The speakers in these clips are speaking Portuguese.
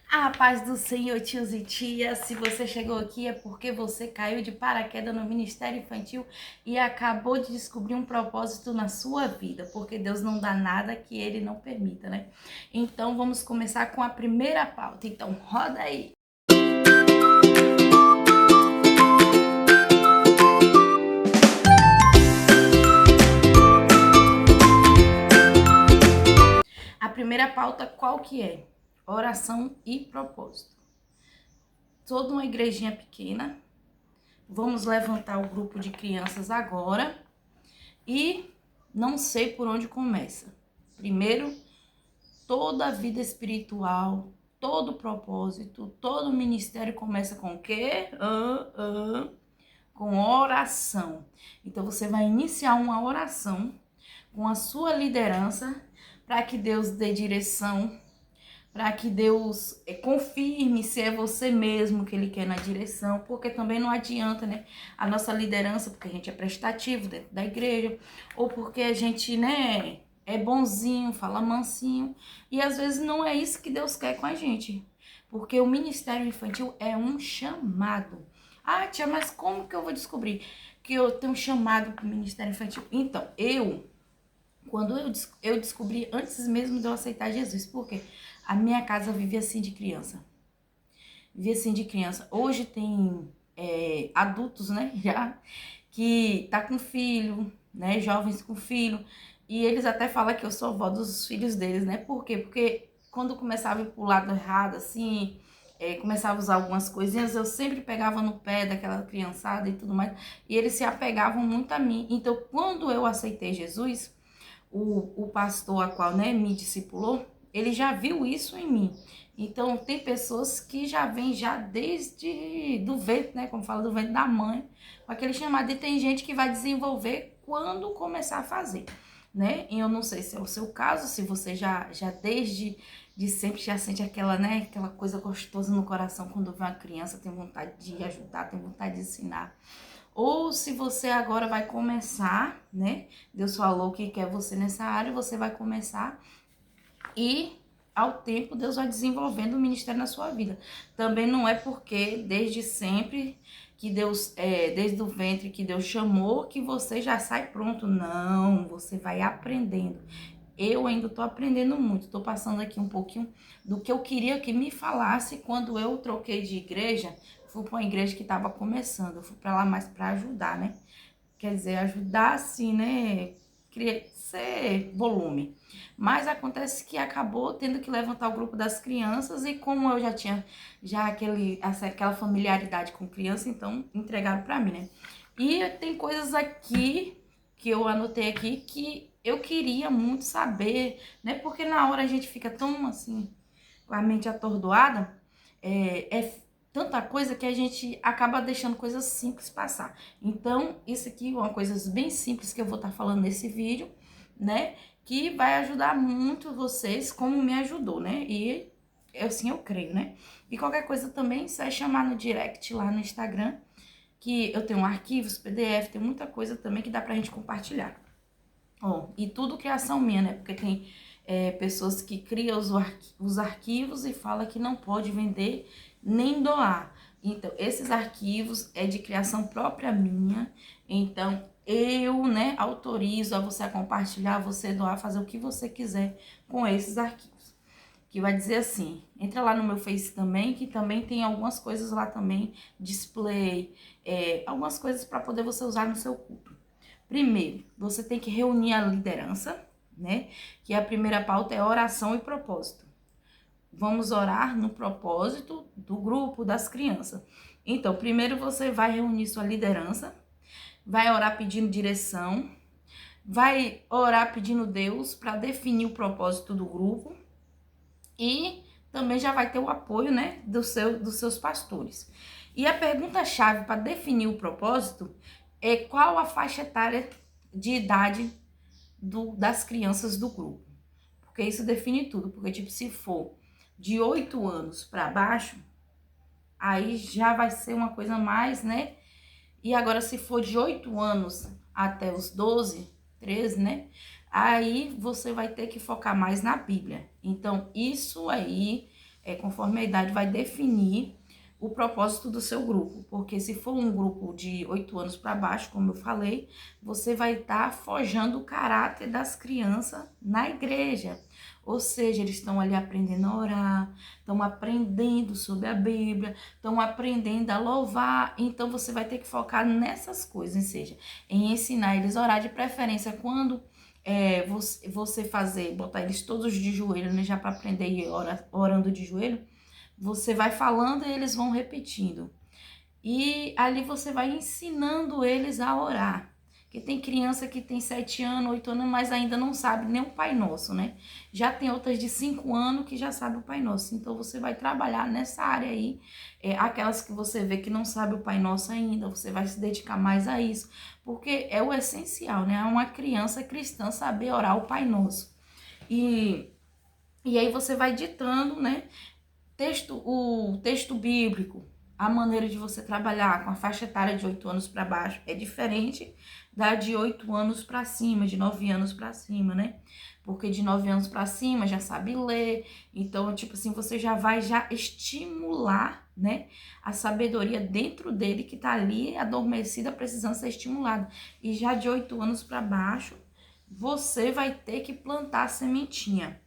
A paz do Senhor, tios e tias. Se você chegou aqui é porque você caiu de paraquedas no Ministério Infantil e acabou de descobrir um propósito na sua vida, porque Deus não dá nada que Ele não permita, né? Então vamos começar com a primeira pauta. Então roda aí. A primeira pauta qual que é? Oração e propósito. Toda uma igrejinha pequena. Vamos levantar o grupo de crianças agora e não sei por onde começa. Primeiro, toda a vida espiritual, todo propósito, todo ministério começa com o quê? Com oração. Então você vai iniciar uma oração com a sua liderança para que Deus dê direção, para que Deus confirme se é você mesmo que Ele quer na direção, porque também não adianta, né, a nossa liderança, porque a gente é prestativo dentro da igreja, ou porque a gente, né, é bonzinho, fala mansinho, e às vezes não é isso que Deus quer com a gente, porque o ministério infantil é um chamado. Ah, tia, mas como que eu vou descobrir que eu tenho um chamado para o ministério infantil? Então, quando eu descobri antes mesmo de eu aceitar Jesus, porque a minha casa vivia assim de criança. Vivia assim de criança. Hoje tem adultos, né, já, que tá com filho, né, jovens com filho, e eles até falam que eu sou avó dos filhos deles, né? Por quê? Porque quando começava a ir pro lado errado, assim, começava a usar algumas coisinhas, eu sempre pegava no pé daquela criançada e tudo mais, e eles se apegavam muito a mim. Então, quando eu aceitei Jesus, o pastor a qual, né, me discipulou, ele já viu isso em mim. Então, tem pessoas que já vêm já desde do ventre, né, como fala, do ventre da mãe, com aquele chamado, e tem gente que vai desenvolver quando começar a fazer, né? E eu não sei se é o seu caso, se você já desde de sempre já sente aquela, né, aquela coisa gostosa no coração quando vê uma criança, tem vontade de ajudar, tem vontade de ensinar. Ou se você agora vai começar, né? Deus falou que quer você nessa área, você vai começar e ao tempo Deus vai desenvolvendo o ministério na sua vida. Também não é porque desde sempre que Deus, desde o ventre que Deus chamou, que você já sai pronto. Não, você vai aprendendo. Eu ainda estou aprendendo muito, estou passando aqui um pouquinho do que eu queria que me falasse quando eu troquei de igreja. Fui para uma igreja que estava começando, eu fui para lá mais para ajudar, né? Quer dizer, ajudar assim, né? Crescer volume. Mas acontece que acabou tendo que levantar o grupo das crianças e como eu já tinha aquela familiaridade com criança, então entregaram para mim, né? E tem coisas aqui que eu anotei aqui que eu queria muito saber, né? Porque na hora a gente fica tão assim, com a mente atordoada, é tanta coisa que a gente acaba deixando coisas simples passar. Então, isso aqui é uma coisa bem simples que eu vou estar falando nesse vídeo, né? Que vai ajudar muito vocês, como me ajudou, né? E assim eu creio, né? E qualquer coisa também, você vai chamar no direct lá no Instagram, que eu tenho arquivos, PDF, tem muita coisa também que dá pra gente compartilhar. Ó, e tudo criação minha, né? Porque tem pessoas que criam os arquivos e fala que não pode vender nem doar. Então, esses arquivos é de criação própria minha. Então, eu, né, autorizo a você a compartilhar, a você doar, fazer o que você quiser com esses arquivos. Que vai dizer assim, entra lá no meu Face também, que também tem algumas coisas lá também, display, algumas coisas para poder você usar no seu culto. Primeiro, você tem que reunir a liderança, né? Que a primeira pauta é oração e propósito. Vamos orar no propósito do grupo das crianças. Então, primeiro você vai reunir sua liderança, vai orar pedindo direção, vai orar pedindo Deus para definir o propósito do grupo e também já vai ter o apoio, né, dos seus pastores. E a pergunta-chave para definir o propósito é qual a faixa etária de idade das crianças do grupo. Porque isso define tudo. Porque, tipo, se for de 8 anos para baixo, aí já vai ser uma coisa mais, né? E agora, se for de 8 anos até os 12, 13, né? Aí você vai ter que focar mais na Bíblia. Então, isso aí conforme a idade, vai definir o propósito do seu grupo. Porque se for um grupo de 8 anos para baixo, como eu falei, você vai estar forjando o caráter das crianças na igreja. Ou seja, eles estão ali aprendendo a orar, estão aprendendo sobre a Bíblia, estão aprendendo a louvar. Então você vai ter que focar nessas coisas, ou seja, em ensinar eles a orar, de preferência quando você fazer, botar eles todos de joelho, né, já para aprender e orando de joelho, você vai falando e eles vão repetindo. E ali você vai ensinando eles a orar. Porque tem criança que tem 7 anos, 8 anos, mas ainda não sabe nem o Pai Nosso, né? Já tem outras de 5 anos que já sabe o Pai Nosso. Então você vai trabalhar nessa área aí. Aquelas que você vê que não sabe o Pai Nosso ainda, você vai se dedicar mais a isso. Porque é o essencial, né? Uma criança cristã saber orar o Pai Nosso. E aí você vai ditando, né? O texto bíblico, a maneira de você trabalhar com a faixa etária de 8 anos para baixo é diferente da de 8 anos para cima, de 9 anos para cima, né? Porque de 9 anos para cima já sabe ler, então, tipo assim, você já vai estimular, né, a sabedoria dentro dele que tá ali adormecida, precisando ser estimulada. E já de 8 anos para baixo, você vai ter que plantar a sementinha.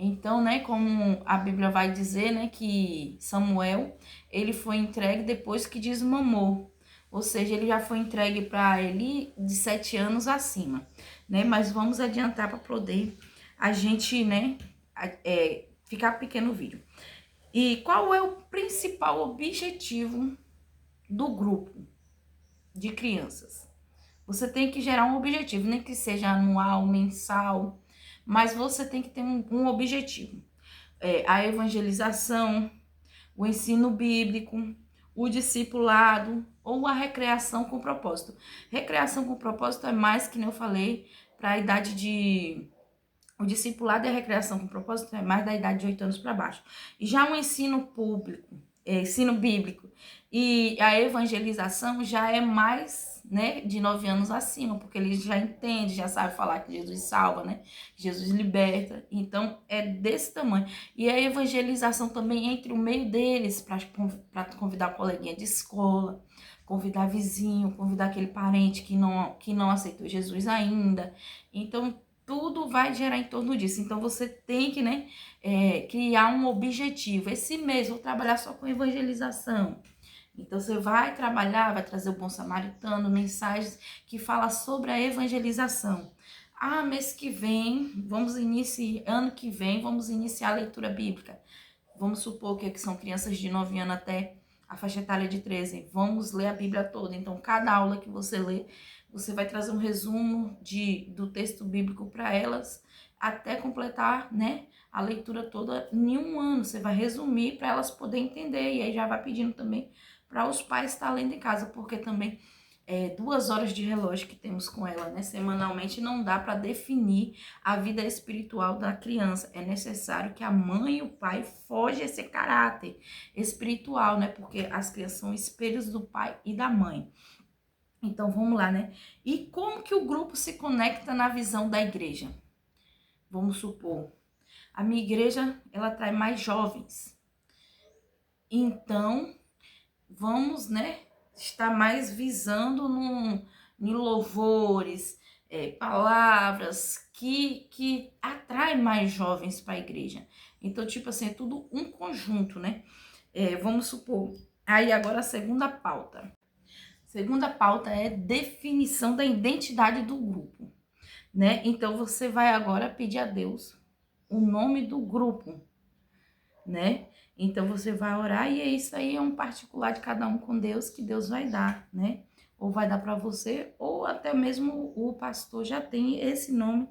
Então, né, como a Bíblia vai dizer, né, que Samuel, ele foi entregue depois que desmamou. Ou seja, ele já foi entregue para Eli de 7 anos acima, né? Mas vamos adiantar para poder a gente, né, ficar pequeno o vídeo. E qual é o principal objetivo do grupo de crianças? Você tem que gerar um objetivo, nem que seja anual, mensal, mas você tem que ter um objetivo. A evangelização, o ensino bíblico, o discipulado ou a recreação com propósito. Recreação com propósito é mais, que nem eu falei, para a idade de... O discipulado e a recreação com propósito é mais da idade de 8 anos para baixo. E já o ensino público, ensino bíblico e a evangelização já é mais, né, de 9 anos acima, porque eles já entendem, já sabem falar que Jesus salva, né, que Jesus liberta. Então é desse tamanho. E a evangelização também entre o meio deles, para convidar o coleguinha de escola, convidar vizinho, convidar aquele parente que não aceitou Jesus ainda. Então tudo vai gerar em torno disso. Então você tem que, né, criar um objetivo. Esse mês vou trabalhar só com evangelização. Então você vai trabalhar, vai trazer o Bom Samaritano, mensagens que falam sobre a evangelização. Mês que vem, ano que vem, vamos iniciar a leitura bíblica. Vamos supor que são crianças de 9 anos até a faixa etária de 13. Vamos ler a Bíblia toda. Então, cada aula que você lê, você vai trazer um resumo do texto bíblico para elas, até completar, né, a leitura toda em um ano. Você vai resumir para elas poderem entender. E aí já vai pedindo também para os pais estar lendo em casa, porque também 2 horas de relógio que temos com ela, né, semanalmente, não dá para definir a vida espiritual da criança. É necessário que a mãe e o pai forjem esse caráter espiritual, né, porque as crianças são espelhos do pai e da mãe. Então vamos lá, né? E como que o grupo se conecta na visão da igreja? Vamos supor, a minha igreja, ela atrai mais jovens. Então, vamos, né, estar mais visando em louvores, palavras que atraem mais jovens para a igreja. Então, tipo assim, é tudo um conjunto, né? Vamos supor. Aí agora a segunda pauta. Segunda pauta é definição da identidade do grupo, né? Então você vai agora pedir a Deus o nome do grupo, né? Então você vai orar e isso aí é um particular de cada um com Deus, que Deus vai dar, né? Ou vai dar para você, ou até mesmo o pastor já tem esse nome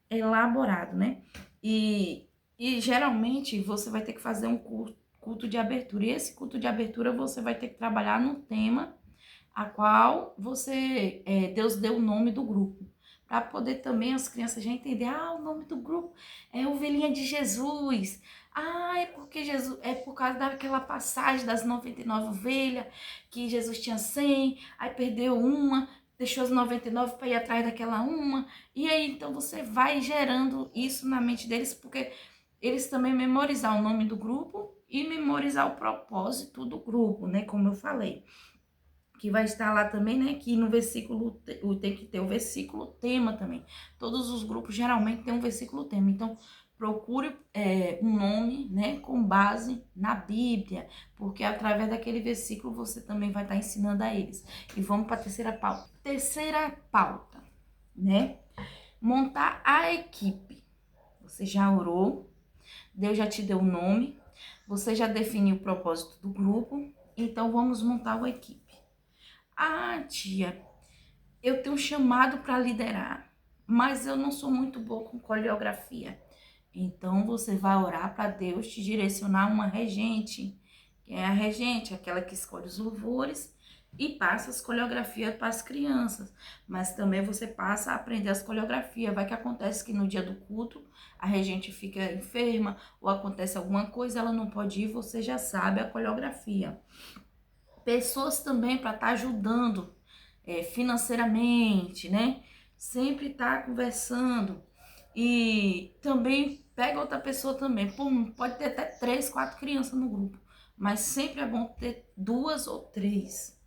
elaborado, né? E geralmente você vai ter que fazer um culto de abertura. E esse culto de abertura você vai ter que trabalhar no tema a qual Deus deu o nome do grupo, para poder também as crianças já entender, o nome do grupo é Ovelhinha de Jesus, é porque Jesus, é por causa daquela passagem das 99 ovelhas, que Jesus tinha 100, aí perdeu uma, deixou as 99 para ir atrás daquela uma, e aí então você vai gerando isso na mente deles, porque eles também memorizar o nome do grupo, e memorizar o propósito do grupo, né? Como eu falei. Que vai estar lá também, né? Que no versículo tem que ter o versículo tema também. Todos os grupos geralmente tem um versículo tema. Então, procure um nome, né? Com base na Bíblia, porque através daquele versículo você também vai estar ensinando a eles. E vamos para a terceira pauta. Terceira pauta, né? Montar a equipe. Você já orou, Deus já te deu o nome, você já definiu o propósito do grupo, então vamos montar uma equipe. Ah, tia, eu tenho um chamado para liderar, mas eu não sou muito boa com coreografia. Então você vai orar para Deus te direcionar uma regente. Quem é a regente? Aquela que escolhe os louvores e passa as coreografias para as crianças. Mas também você passa a aprender as coreografias. Vai que acontece que no dia do culto a regente fica enferma ou acontece alguma coisa, ela não pode ir, você já sabe a coreografia. Pessoas também para estar ajudando financeiramente, né? Sempre tá conversando. E também pega outra pessoa também. Pode ter até 3, 4 crianças no grupo. Mas sempre é bom ter 2 ou 3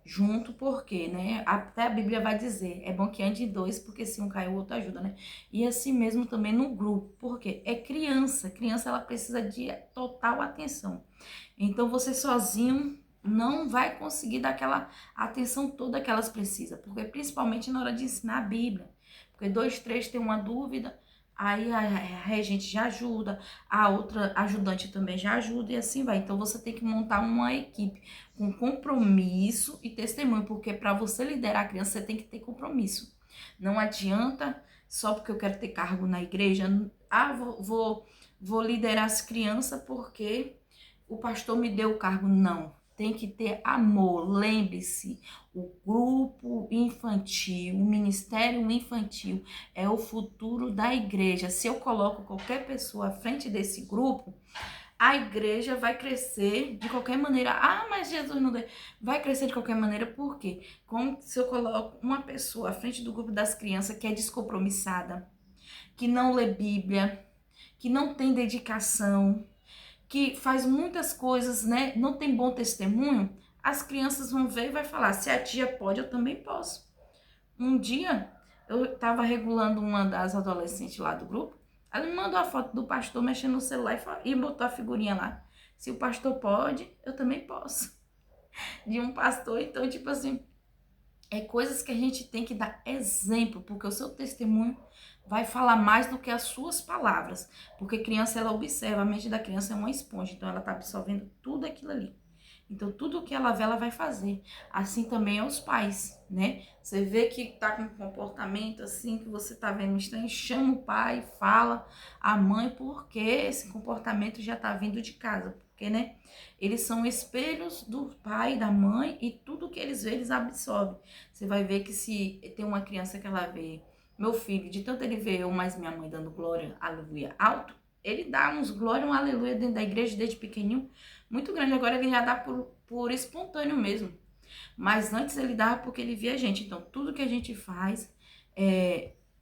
junto, porque, né? Até a Bíblia vai dizer, é bom que ande em 2, porque se um cai, o outro ajuda, né? E assim mesmo também no grupo, porque é criança. Criança, ela precisa de total atenção. Então, você sozinho não vai conseguir dar aquela atenção toda que elas precisam, porque principalmente na hora de ensinar a Bíblia, porque 2, 3 tem uma dúvida, aí a regente já ajuda, a outra ajudante também já ajuda e assim vai. Então você tem que montar uma equipe com compromisso e testemunho, porque para você liderar a criança você tem que ter compromisso. Não adianta só porque eu quero ter cargo na igreja, vou liderar as crianças porque o pastor me deu o cargo. Não, tem que ter amor. Lembre-se, o grupo infantil, o ministério infantil é o futuro da igreja. Se eu coloco qualquer pessoa à frente desse grupo, a igreja vai crescer de qualquer maneira. Ah, mas Jesus não deu. Vai crescer de qualquer maneira, por quê? Como se eu coloco uma pessoa à frente do grupo das crianças que é descompromissada, que não lê Bíblia, que não tem dedicação, que faz muitas coisas, né? Não tem bom testemunho, as crianças vão ver e vai falar, se a tia pode, eu também posso. Um dia, eu estava regulando uma das adolescentes lá do grupo, ela me mandou a foto do pastor mexendo no celular e botou a figurinha lá. Se o pastor pode, eu também posso. De um pastor, então, tipo assim, é coisas que a gente tem que dar exemplo, porque o seu testemunho vai falar mais do que as suas palavras. Porque criança, ela observa, a mente da criança é uma esponja, então ela tá absorvendo tudo aquilo ali. Então, tudo que ela vê, ela vai fazer. Assim também é os pais, né? Você vê que tá com um comportamento assim, que você tá vendo estranho, chama o pai, fala a mãe, porque esse comportamento já tá vindo de casa. Porque, né? Eles são espelhos do pai e da mãe e tudo que eles veem, eles absorvem. Você vai ver que se tem uma criança que ela vê, meu filho, de tanto ele ver eu mais minha mãe dando glória, aleluia, alto, ele dá uns glória, um aleluia dentro da igreja desde pequenininho, muito grande. Agora ele já dá por espontâneo mesmo. Mas antes ele dava porque ele via a gente. Então, tudo que a gente faz,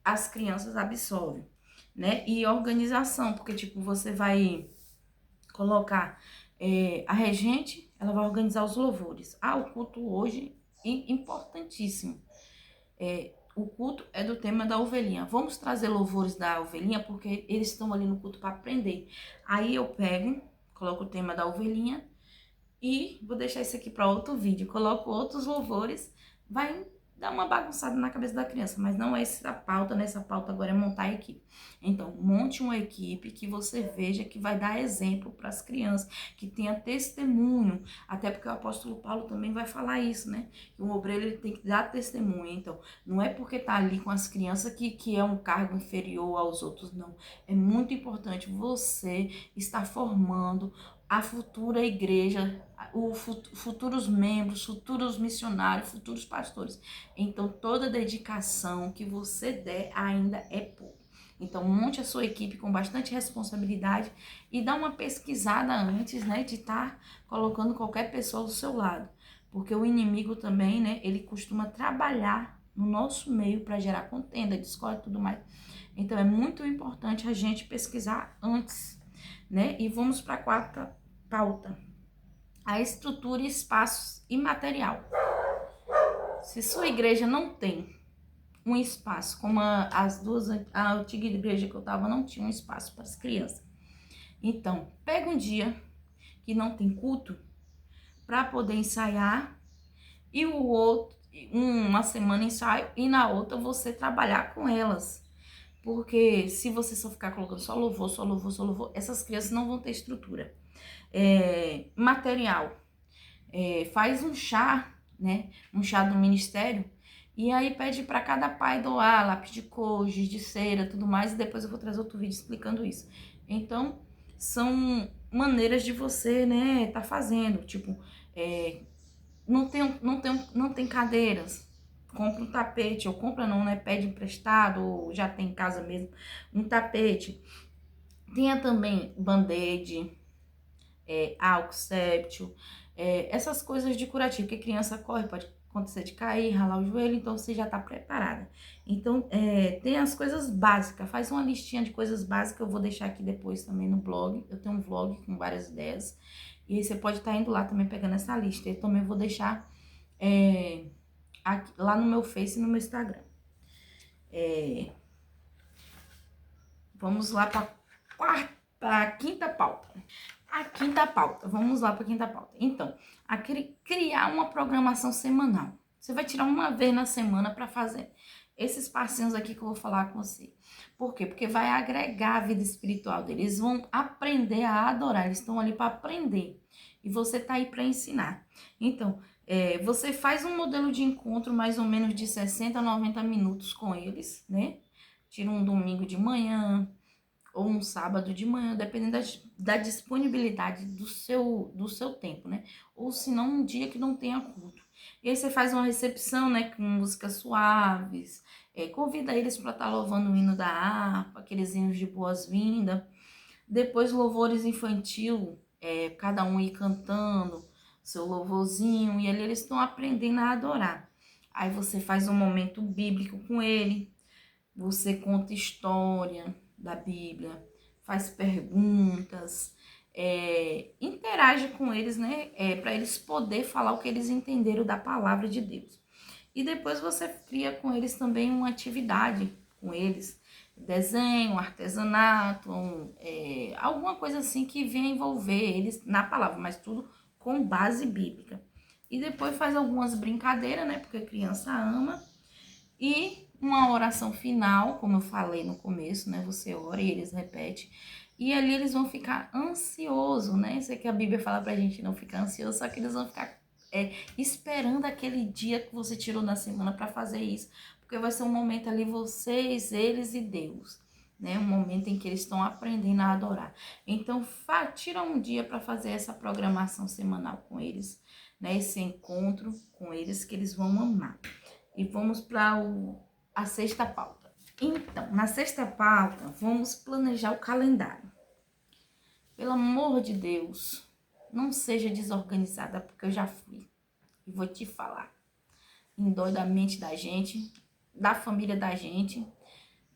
as crianças absorvem, né? E organização, porque, tipo, você vai colocar a regente, ela vai organizar os louvores. Ah, o culto hoje, importantíssimo. O culto é do tema da ovelhinha. Vamos trazer louvores da ovelhinha, porque eles estão ali no culto para aprender. Aí eu pego, coloco o tema da ovelhinha e vou deixar isso aqui para outro vídeo. Coloco outros louvores, vai dar uma bagunçada na cabeça da criança, mas não é essa pauta, nessa pauta agora é montar a equipe. Então, monte uma equipe que você veja que vai dar exemplo para as crianças, que tenha testemunho, até porque o apóstolo Paulo também vai falar isso, né? Que o obreiro ele tem que dar testemunho. Então, não é porque tá ali com as crianças que é um cargo inferior aos outros, não. É muito importante você estar formando a futura igreja, futuros membros, futuros missionários, futuros pastores. Então, toda dedicação que você der ainda é pouco. Então, monte a sua equipe com bastante responsabilidade e dá uma pesquisada antes, né, de estar colocando qualquer pessoa do seu lado. Porque o inimigo também, né, ele costuma trabalhar no nosso meio para gerar contenda, discórdia e tudo mais. Então, é muito importante a gente pesquisar antes, né? E vamos para a estrutura, espaços e material. Se sua igreja não tem um espaço, como a antiga igreja que eu estava não tinha um espaço para as crianças. Então, pega um dia que não tem culto para poder ensaiar e o outro, uma semana ensaio e na outra você trabalhar com elas. Porque se você só ficar colocando só louvor, só louvor, só louvor, essas crianças não vão ter estrutura. Material. Faz um chá, né? Um chá do ministério. E aí pede para cada pai doar lápis de cor, giz de cera, tudo mais. E depois eu vou trazer outro vídeo explicando isso. Então, são maneiras de você, né, tá fazendo. Tipo, não tem cadeiras. Compra um tapete, ou compra não, né? Pede emprestado, ou já tem em casa mesmo, um tapete. Tenha também band-aid, álcool séptil, essas coisas de curativo, que criança corre, pode acontecer de cair, ralar o joelho, então você já tá preparada. Então, tem as coisas básicas, faz uma listinha de coisas básicas, eu vou deixar aqui depois também no blog, eu tenho um vlog com várias ideias, e aí você pode estar indo lá também pegando essa lista, eu também vou deixar aqui, lá no meu Face e no meu Instagram. Vamos lá para a quinta pauta. A quinta pauta, vamos lá para a quinta pauta. Então, criar uma programação semanal. Você vai tirar uma vez na semana para fazer esses passinhos aqui que eu vou falar com você. Por quê? Porque vai agregar a vida espiritual deles. Eles vão aprender a adorar, eles estão ali para aprender. E você tá aí para ensinar. Então, você faz um modelo de encontro mais ou menos de 60 a 90 minutos com eles, né? Tira um domingo de manhã, ou um sábado de manhã, dependendo da disponibilidade do seu tempo, né? Ou se não, um dia que não tenha culto. E aí você faz uma recepção, né, com músicas suaves, convida eles para estar louvando o hino da harpa, aqueles hinos de boas-vindas. Depois louvores infantil, cada um ir cantando seu louvorzinho, e ali eles estão aprendendo a adorar. Aí você faz um momento bíblico com ele, você conta história da Bíblia, faz perguntas, interage com eles, né? Para eles poderem falar o que eles entenderam da palavra de Deus. E depois você cria com eles também uma atividade com eles, desenho, artesanato, alguma coisa assim que venha envolver eles na palavra, mas tudo com base bíblica. E depois faz algumas brincadeiras, né? Porque a criança ama. E uma oração final, como eu falei no começo, né? Você ora e eles repetem. E ali eles vão ficar ansiosos, né? Isso é que a Bíblia fala pra gente não ficar ansioso, só que eles vão ficar esperando aquele dia que você tirou na semana para fazer isso. Porque vai ser um momento ali, vocês, eles e Deus, né? Um momento em que eles estão aprendendo a adorar. Então, tira um dia para fazer essa programação semanal com eles, né? Esse encontro com eles que eles vão amar. E vamos para a sexta pauta. Então, na sexta pauta, vamos planejar o calendário. Pelo amor de Deus, não seja desorganizada, porque eu já fui. E vou te falar. Endói da mente da gente, da família da gente,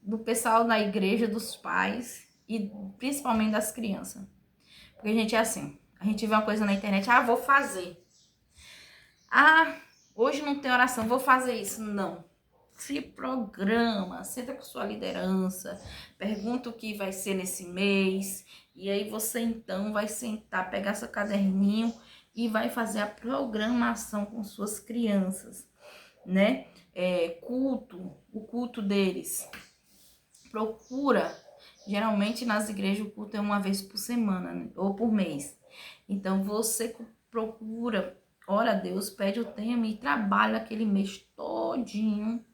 do pessoal da igreja, dos pais e principalmente das crianças. Porque a gente é assim, a gente vê uma coisa na internet, vou fazer. Hoje não tem oração, vou fazer isso. Não. Se programa, senta com sua liderança, pergunta o que vai ser nesse mês, e aí você então vai sentar, pegar seu caderninho e vai fazer a programação com suas crianças, né? O culto deles. Procura, geralmente nas igrejas o culto é uma vez por semana, né? Ou por mês. Então você procura, ora a Deus, pede o tema e trabalha aquele mês todinho,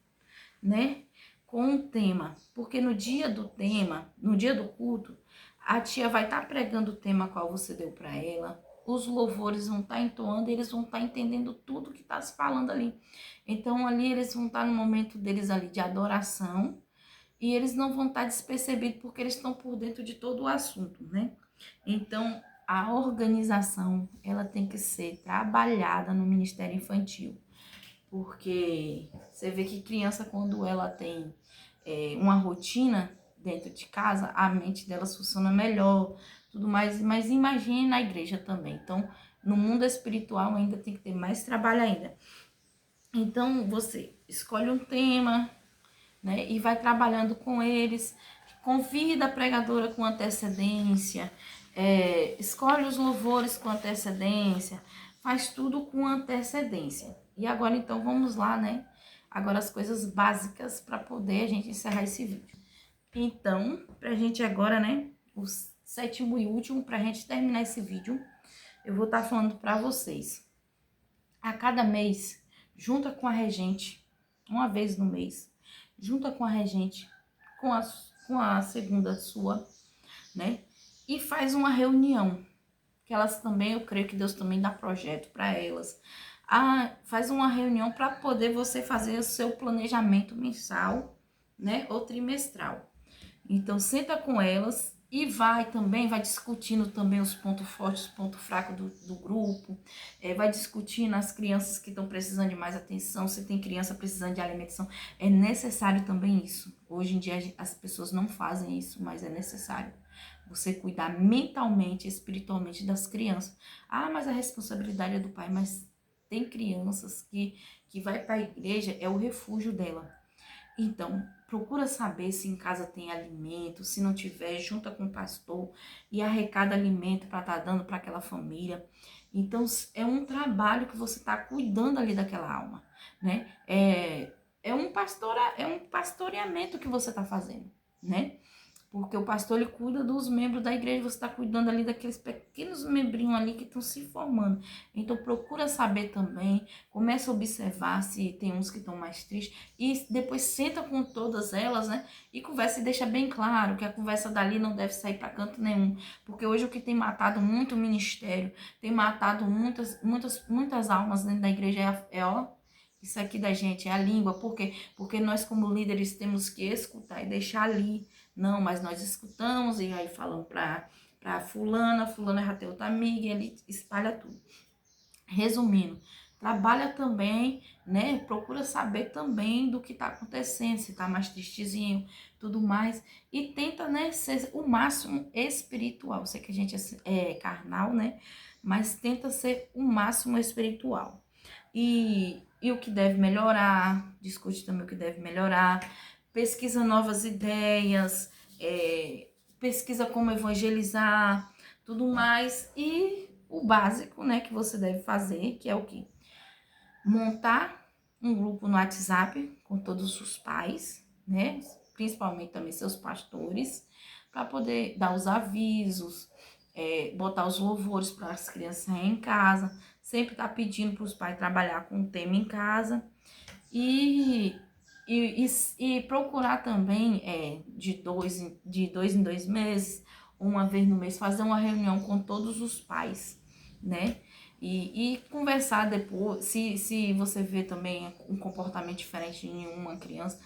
né, com o tema, porque no dia do tema, no dia do culto, a tia vai estar pregando o tema qual você deu para ela, os louvores vão estar entoando, eles vão estar entendendo tudo que está se falando ali. Então ali eles vão estar no momento deles ali de adoração e eles não vão estar despercebidos porque eles estão por dentro de todo o assunto, né? Então a organização ela tem que ser trabalhada no Ministério Infantil. Porque você vê que criança, quando ela tem uma rotina dentro de casa, a mente dela funciona melhor, tudo mais, mas imagine na igreja também. Então, no mundo espiritual ainda tem que ter mais trabalho ainda. Então, você escolhe um tema, né, e vai trabalhando com eles, convida a pregadora com antecedência, escolhe os louvores com antecedência, faz tudo com antecedência. E agora, então, vamos lá, né? Agora as coisas básicas para poder a gente encerrar esse vídeo. Então, pra gente agora, né, o sétimo e último, pra gente terminar esse vídeo, eu vou estar falando pra vocês. A cada mês, junta com a regente, uma vez no mês, junta com a regente, com a segunda sua, né, e faz uma reunião, que elas também, eu creio que Deus também dá projeto para elas. Faz uma reunião para poder você fazer o seu planejamento mensal, né, ou trimestral. Então, senta com elas e vai discutindo também os pontos fortes, os pontos fracos do grupo, vai discutindo as crianças que estão precisando de mais atenção, se tem criança precisando de alimentação, é necessário também isso. Hoje em dia as pessoas não fazem isso, mas é necessário você cuidar mentalmente, espiritualmente das crianças. Mas a responsabilidade é do pai, mas tem crianças que vai para a igreja, é o refúgio dela. Então, procura saber se em casa tem alimento, se não tiver, junta com o pastor e arrecada alimento para estar dando para aquela família. Então, é um trabalho que você está cuidando ali daquela alma, né? É um pastoreamento que você está fazendo, né? Porque o pastor, ele cuida dos membros da igreja, você está cuidando ali daqueles pequenos membrinhos ali que estão se formando. Então, procura saber também, começa a observar se tem uns que estão mais tristes, e depois senta com todas elas, né, e conversa e deixa bem claro que a conversa dali não deve sair para canto nenhum. Porque hoje o que tem matado muito o ministério, tem matado muitas almas dentro da igreja isso aqui da gente, é a língua. Por quê? Porque nós como líderes temos que escutar e deixar ali. Não, mas nós escutamos e aí falamos pra fulana já tem outra amiga e ele espalha tudo. Resumindo, trabalha também, né? Procura saber também do que tá acontecendo, se tá mais tristezinho, tudo mais. E tenta, né, ser o máximo espiritual. Sei que a gente é carnal, né? Mas tenta ser o máximo espiritual. E o que deve melhorar, discute também o que deve melhorar, pesquisa novas ideias, pesquisa como evangelizar, tudo mais. E o básico, né, que você deve fazer, que é o quê? Montar um grupo no WhatsApp com todos os pais, né, principalmente também seus pastores, para poder dar os avisos, botar os louvores para as crianças em casa, sempre tá pedindo para os pais trabalhar com o tema em casa e procurar também de dois em dois meses, uma vez no mês, fazer uma reunião com todos os pais, né? E conversar depois, se você vê também um comportamento diferente em uma criança,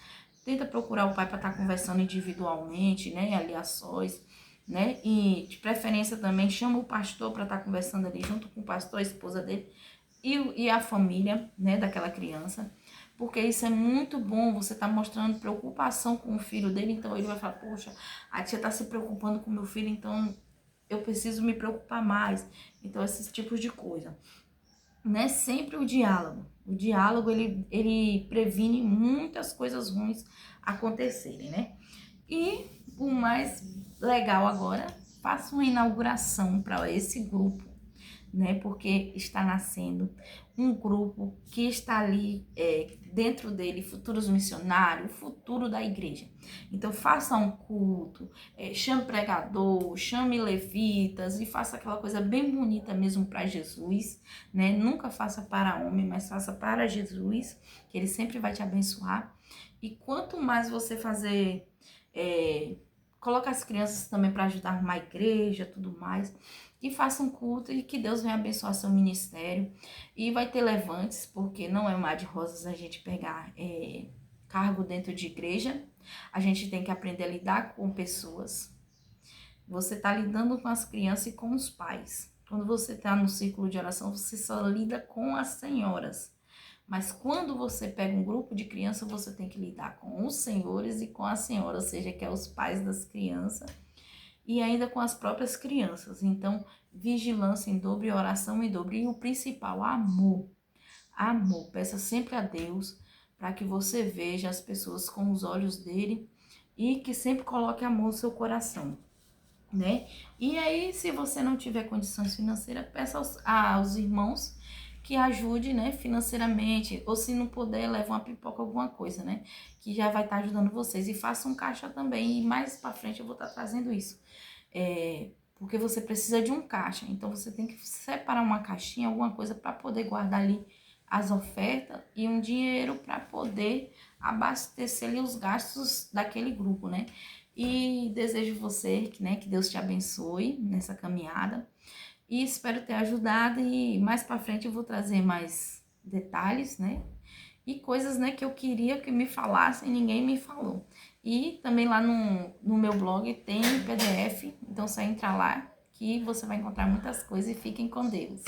tenta procurar o pai para estar conversando individualmente, né? Ali a sós, né? E de preferência também chama o pastor para estar conversando ali junto com o pastor, a esposa dele e a família, né, daquela criança. Porque isso é muito bom, você tá mostrando preocupação com o filho dele, então ele vai falar, poxa, a tia tá se preocupando com meu filho, então eu preciso me preocupar mais. Então, esses tipos de coisa. Né? Sempre o diálogo. O diálogo, ele previne muitas coisas ruins acontecerem, né? E o mais legal agora, faça uma inauguração para esse grupo, né? Porque está nascendo um grupo que está ali dentro dele, futuros missionários, futuro da igreja. Então faça um culto, chame pregador, chame levitas e faça aquela coisa bem bonita mesmo para Jesus, né? Nunca faça para homem, mas faça para Jesus, que ele sempre vai te abençoar. E quanto mais você fazer, coloca as crianças também para ajudar a arrumar a igreja, tudo mais, e faça um culto e que Deus venha abençoar seu ministério. E vai ter levantes, porque não é um mar de rosas a gente pegar cargo dentro de igreja. A gente tem que aprender a lidar com pessoas. Você está lidando com as crianças e com os pais. Quando você está no círculo de oração, você só lida com as senhoras. Mas quando você pega um grupo de crianças, você tem que lidar com os senhores e com a senhora, ou seja, que é os pais das crianças. e ainda com as próprias crianças. Então, vigilância em dobro e oração em dobro. E o principal, amor. Amor. Peça sempre a Deus para que você veja as pessoas com os olhos dele e que sempre coloque amor no seu coração, né? E aí, se você não tiver condições financeiras, peça aos irmãos que ajude, né, financeiramente, ou se não puder, leva uma pipoca, alguma coisa, né, que já vai estar ajudando vocês. E faça um caixa também, e mais para frente eu vou estar trazendo isso. Porque você precisa de um caixa, então você tem que separar uma caixinha, alguma coisa para poder guardar ali as ofertas e um dinheiro para poder abastecer ali os gastos daquele grupo, né? E desejo você, né, que Deus te abençoe nessa caminhada. E espero ter ajudado e mais para frente eu vou trazer mais detalhes, né? E coisas, né, que eu queria que me falassem e ninguém me falou. E também lá no meu blog tem PDF, então só entra lá que você vai encontrar muitas coisas e fiquem com Deus.